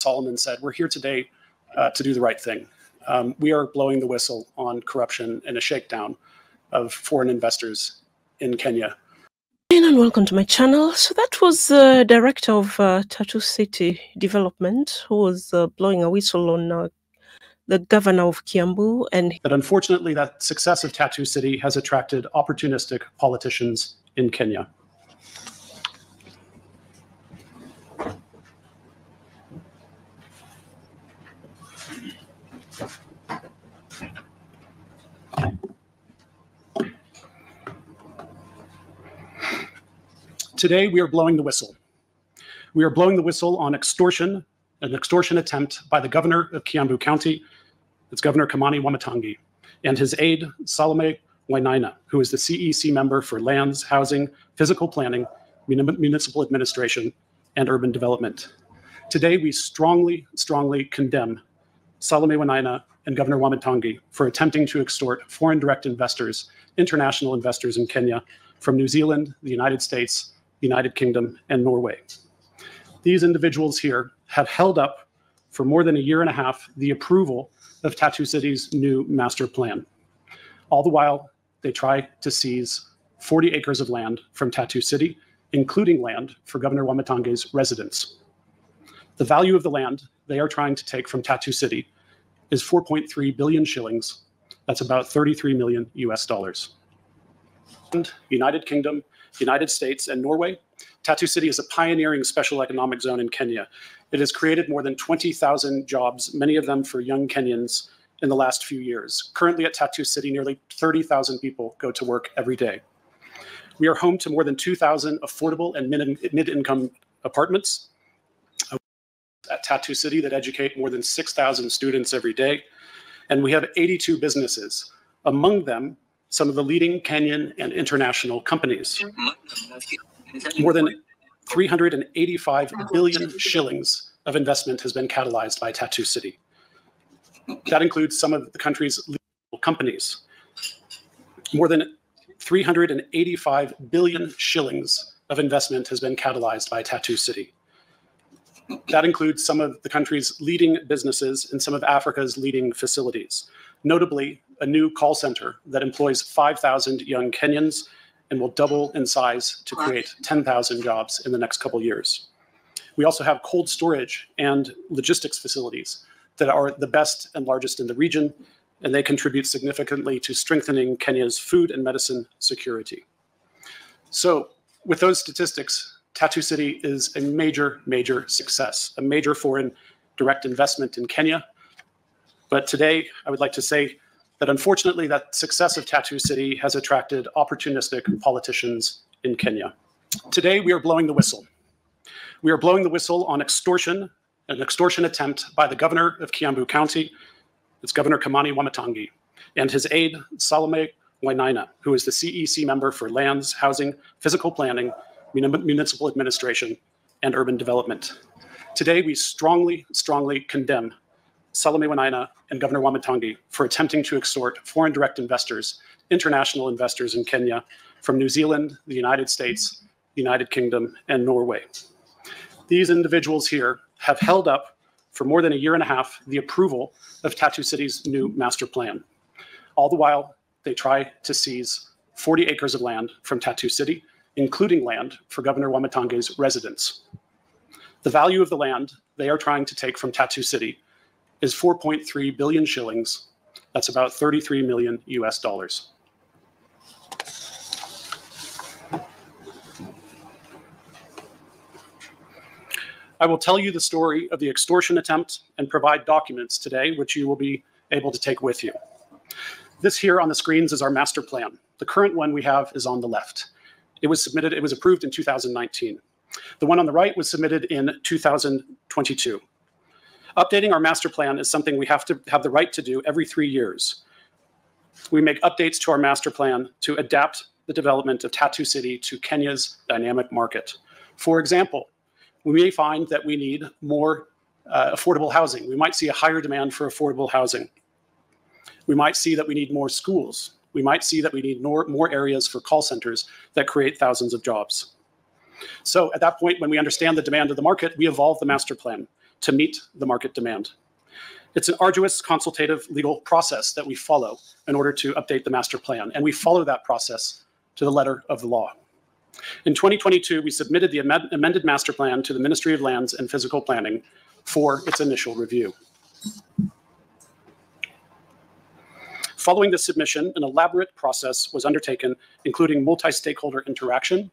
Solomon said, we're here today to do the right thing. We are blowing the whistle on corruption and a shakedown of foreign investors in Kenya. And welcome to my channel. So that was the director of TATU City Development who was blowing a whistle on the governor of KIAMBU. And that unfortunately, that success of TATU City has attracted opportunistic politicians in Kenya. Today, we are blowing the whistle. We are blowing the whistle on extortion, an extortion attempt by the governor of KIAMBU County, it's Governor Kimani Wamatangi, and his aide, Salome Wainaina, who is the CEC member for Lands, Housing, Physical Planning, Municipal Administration, and Urban Development. Today, we strongly condemn Salome Wainaina and Governor Wamatangi for attempting to extort foreign direct investors, international investors in Kenya, from New Zealand, the United States, United Kingdom, and Norway. These individuals here have held up for more than a year and a half the approval of TATU City's new master plan. All the while, they try to seize 40 acres of land from TATU City, including land for Governor Wamatangi's residence. The value of the land they are trying to take from TATU City is 4.3 billion shillings. That's about 33 million US dollars. United Kingdom, United States, and Norway, TATU City is a pioneering special economic zone in Kenya. It has created more than 20,000 jobs, many of them for young Kenyans, in the last few years. Currently at TATU City, nearly 30,000 people go to work every day. We are home to more than 2,000 affordable and mid-income apartments at TATU City that educate more than 6,000 students every day. And we have 82 businesses, among them some of the leading Kenyan and international companies. More than 385 billion shillings of investment has been catalyzed by TATU City. That includes some of the country's leading companies. More than 385 billion shillings of investment has been catalyzed by TATU City. That includes some of the country's leading businesses and some of Africa's leading facilities. Notably, a new call center that employs 5,000 young Kenyans and will double in size to create 10,000 jobs in the next couple years. We also have cold storage and logistics facilities that are the best and largest in the region, and they contribute significantly to strengthening Kenya's food and medicine security. So with those statistics, TATU City is a major success, a major foreign direct investment in Kenya. But today, I would like to say that unfortunately, that success of TATU City has attracted opportunistic politicians in Kenya. Today, we are blowing the whistle. We are blowing the whistle on extortion, an extortion attempt by the governor of KIAMBU County, it's Governor Kimani Wamatangi, and his aide, Salome Wainaina, who is the CEC member for Lands, Housing, Physical Planning, Municipal Administration, and Urban Development. Today, we strongly condemn Salome Wainaina and Governor Wamatangi for attempting to extort foreign direct investors, international investors in Kenya, from New Zealand, the United States, United Kingdom, and Norway. These individuals here have held up for more than a year and a half the approval of TATU City's new master plan. All the while, they try to seize 40 acres of land from TATU City, including land for Governor Wamatangi's residence. The value of the land they are trying to take from TATU City is 4.3 billion shillings. That's about 33 million US dollars. I will tell you the story of the extortion attempt and provide documents today, which you will be able to take with you. This here on the screens is our master plan. The current one we have is on the left. It was approved in 2019. The one on the right was submitted in 2022. Updating our master plan is something we have to have the right to do every 3 years. We make updates to our master plan to adapt the development of TATU City to Kenya's dynamic market. For example, we may find that we need more affordable housing. We might see a higher demand for affordable housing. We might see that we need more schools. We might see that we need more areas for call centers that create thousands of jobs. So at that point, when we understand the demand of the market, we evolve the master plan. to meet the market demand. It's an arduous consultative legal process that we follow in order to update the master plan, and we follow that process to the letter of the law. In 2022, we submitted the amended master plan to the Ministry of Lands and Physical Planning for its initial review. Following the submission, an elaborate process was undertaken, including multi-stakeholder interaction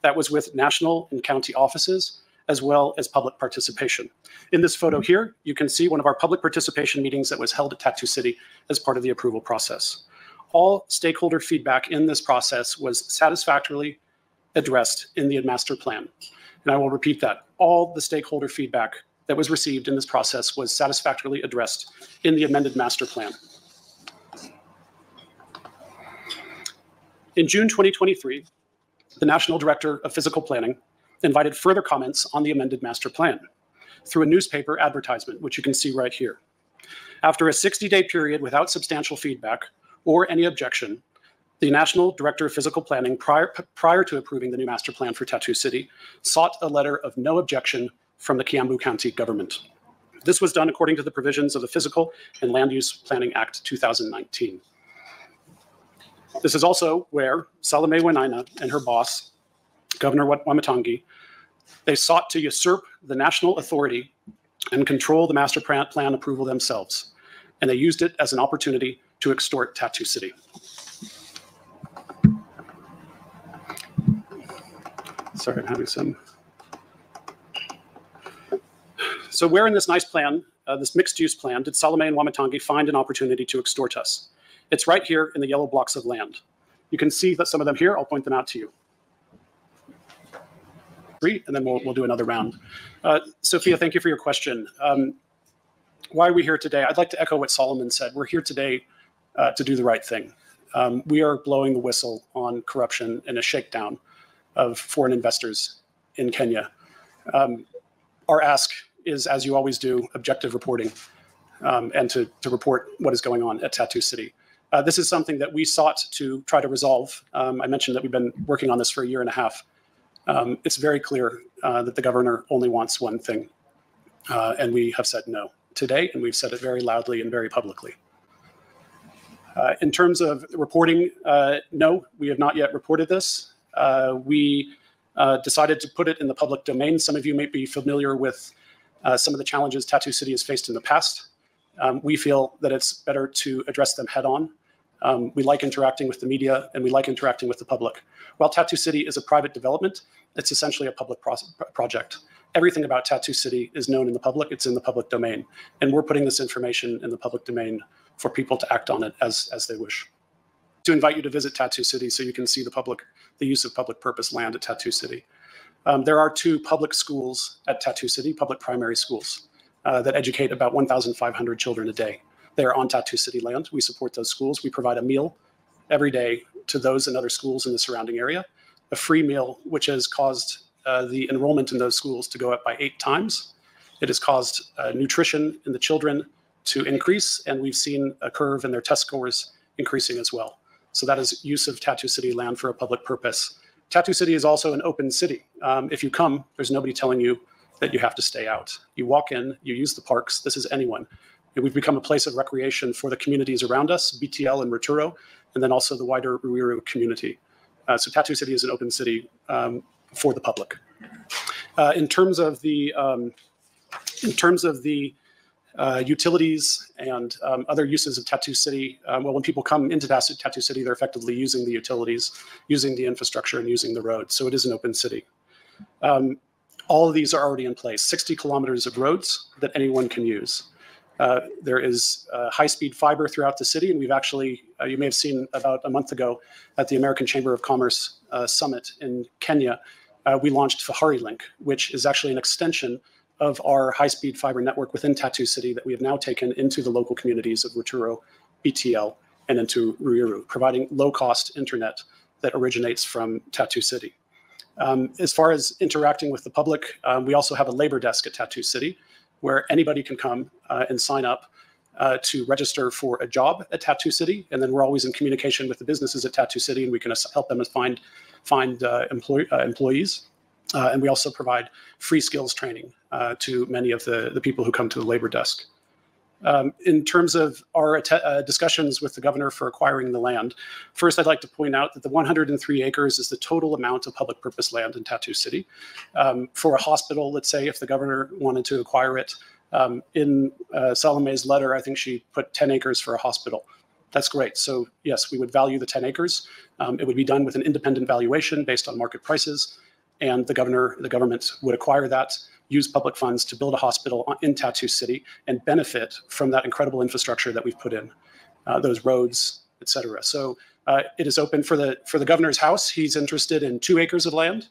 that was with national and county offices, as well as public participation. In this photo here, you can see one of our public participation meetings that was held at TATU City as part of the approval process. All stakeholder feedback in this process was satisfactorily addressed in the master plan. And I will repeat that. All the stakeholder feedback that was received in this process was satisfactorily addressed in the amended master plan. In June 2023, the National Director of Physical Planning invited further comments on the amended master plan through a newspaper advertisement, which you can see right here. After a 60-day period without substantial feedback or any objection, the National Director of Physical Planning, prior to approving the new master plan for TATU City, sought a letter of no objection from the KIAMBU County government. This was done according to the provisions of the Physical and Land Use Planning Act 2019. This is also where Salome Wainaina and her boss, Governor Wamatangi, they sought to usurp the national authority and control the master plan approval themselves. And they used it as an opportunity to extort TATU City. Sorry, I'm having some. So where in this nice plan, this mixed use plan, did Salome and Wamatangi find an opportunity to extort us? It's right here in the yellow blocks of land. You can see that some of them here, I'll point them out to you. And then we'll do another round. Sophia, thank you for your question. Why are we here today? I'd like to echo what Solomon said. We're here today to do the right thing. We are blowing the whistle on corruption and a shakedown of foreign investors in Kenya. Our ask is, as you always do, objective reporting and to report what is going on at TATU City. This is something that we sought to try to resolve. I mentioned that we've been working on this for a year and a half. It's very clear that the governor only wants one thing, and we have said no today, and we've said it very loudly and very publicly. In terms of reporting, no, we have not yet reported this. We decided to put it in the public domain. Some of you may be familiar with some of the challenges TATU City has faced in the past. We feel that it's better to address them head on. We like interacting with the media, and we like interacting with the public. While TATU City is a private development, it's essentially a public project. Everything about TATU City is known in the public, it's in the public domain. And we're putting this information in the public domain for people to act on it as they wish. To invite you to visit TATU City so you can see the use of public purpose land at TATU City. There are 2 public schools at TATU City, public primary schools, that educate about 1,500 children a day. They are on TATU City land. We support those schools. We provide a meal every day to those and other schools in the surrounding area, a free meal, which has caused the enrollment in those schools to go up by 8 times. It has caused nutrition in the children to increase, and we've seen a curve in their test scores increasing as well. So that is use of TATU City land for a public purpose. TATU City is also an open city. If you come, there's nobody telling you that you have to stay out. You walk in, you use the parks. This is anyone. We've become a place of recreation for the communities around us, BTL and Ruturo, and then also the wider Ruiru community. So TATU City is an open city for the public. In terms of the utilities and other uses of TATU City, well, when people come into TATU City, they're effectively using the utilities, using the infrastructure, and using the roads. So it is an open city. All of these are already in place, 60 kilometers of roads that anyone can use. There is high-speed fiber throughout the city, and we've actually, you may have seen about a month ago at the American Chamber of Commerce Summit in Kenya, we launched Fahari Link, which is actually an extension of our high-speed fiber network within TATU City that we have now taken into the local communities of Ruturo, BTL, and into Ruiru, providing low-cost internet that originates from TATU City. As far as interacting with the public, we also have a labor desk at TATU City where anybody can come and sign up to register for a job at TATU City. And then we're always in communication with the businesses at TATU City, and we can help them find employees. And we also provide free skills training to many of the people who come to the labor desk. In terms of our discussions with the governor for acquiring the land, first I'd like to point out that the 103 acres is the total amount of public purpose land in TATU City. For a hospital, let's say if the governor wanted to acquire it, in Salome's letter, I think she put 10 acres for a hospital. That's great. So yes, we would value the 10 acres. It would be done with an independent valuation based on market prices, and the government would acquire that, use public funds to build a hospital in TATU City and benefit from that incredible infrastructure that we've put in, those roads, et cetera. So it is open for the governor's house. He's interested in 2 acres of land.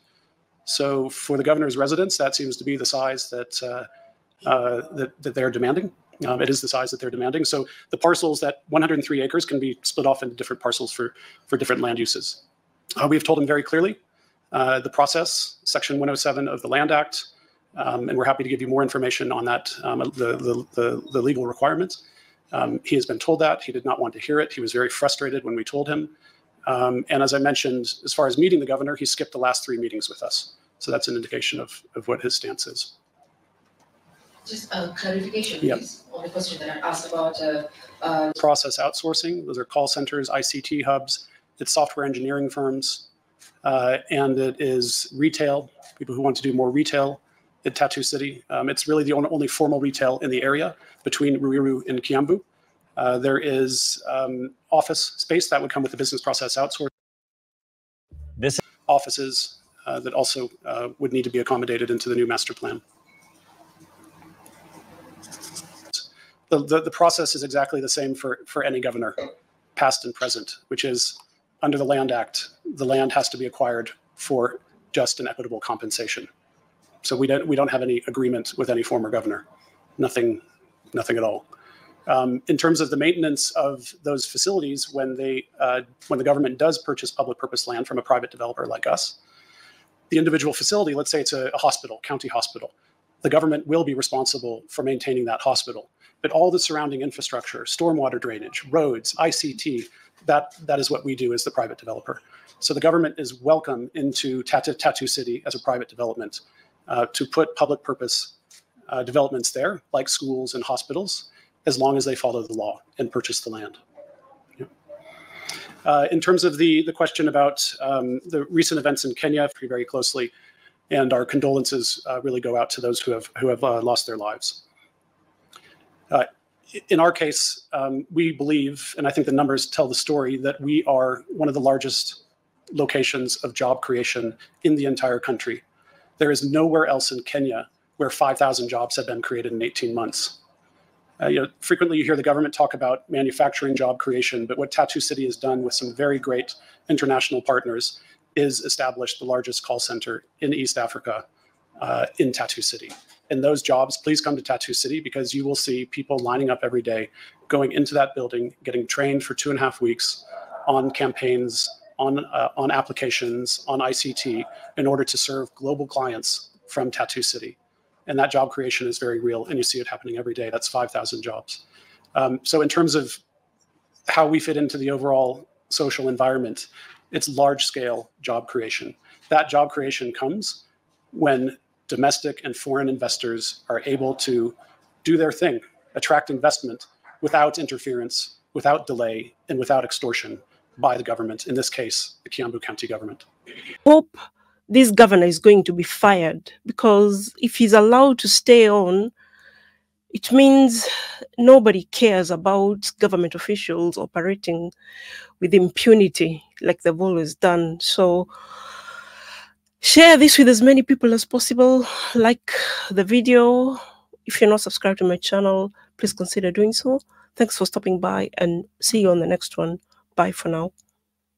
So for the governor's residence, that seems to be the size that they're demanding. It is the size that they're demanding. So the parcels, that 103 acres, can be split off into different parcels for different land uses. We've told him very clearly the process, Section 107 of the Land Act, and we're happy to give you more information on that, the legal requirements. He has been told that. He did not want to hear it. He was very frustrated when we told him. And as I mentioned, as far as meeting the governor, he skipped the last 3 meetings with us. So that's an indication of what his stance is. Just a clarification, please, on the question that I asked about process outsourcing. Those are call centers, ICT hubs, it's software engineering firms, and it is retail, people who want to do more retail at TATU City. It's really the only formal retail in the area between Ruiru and KIAMBU. There is office space that would come with the business process outsourcing. This offices that also would need to be accommodated into the new master plan. The process is exactly the same for any governor, past and present, which is under the Land Act, the land has to be acquired for just and equitable compensation. So we don't have any agreement with any former governor, nothing at all. In terms of the maintenance of those facilities, when the government does purchase public purpose land from a private developer like us, the individual facility, let's say it's a hospital, county hospital, the government will be responsible for maintaining that hospital. But all the surrounding infrastructure, stormwater drainage, roads, ICT, that is what we do as the private developer. So the government is welcome into TATU City as a private development to put public purpose developments there, like schools and hospitals, as long as they follow the law and purchase the land. Yeah. In terms of the question about the recent events in Kenya, very closely, and our condolences really go out to those who have lost their lives. In our case, we believe, and I think the numbers tell the story, that we are one of the largest locations of job creation in the entire country. There is nowhere else in Kenya where 5,000 jobs have been created in 18 months. Frequently you hear the government talk about manufacturing job creation, but what TATU City has done with some very great international partners is establish the largest call center in East Africa in TATU City. And those jobs, please come to TATU City, because you will see people lining up every day, going into that building, getting trained for 2.5 weeks on campaigns, on applications, on ICT, in order to serve global clients from TATU City. And that job creation is very real, and you see it happening every day. That's 5,000 jobs. So in terms of how we fit into the overall social environment, it's large-scale job creation. That job creation comes when domestic and foreign investors are able to do their thing, attract investment without interference, without delay, and without extortion by the government, in this case, the KIAMBU County government. Hope this governor is going to be fired, because if he's allowed to stay on, it means nobody cares about government officials operating with impunity like they've always done. So share this with as many people as possible. Like the video. If you're not subscribed to my channel, please consider doing so. Thanks for stopping by, and see you on the next one. Bye for now.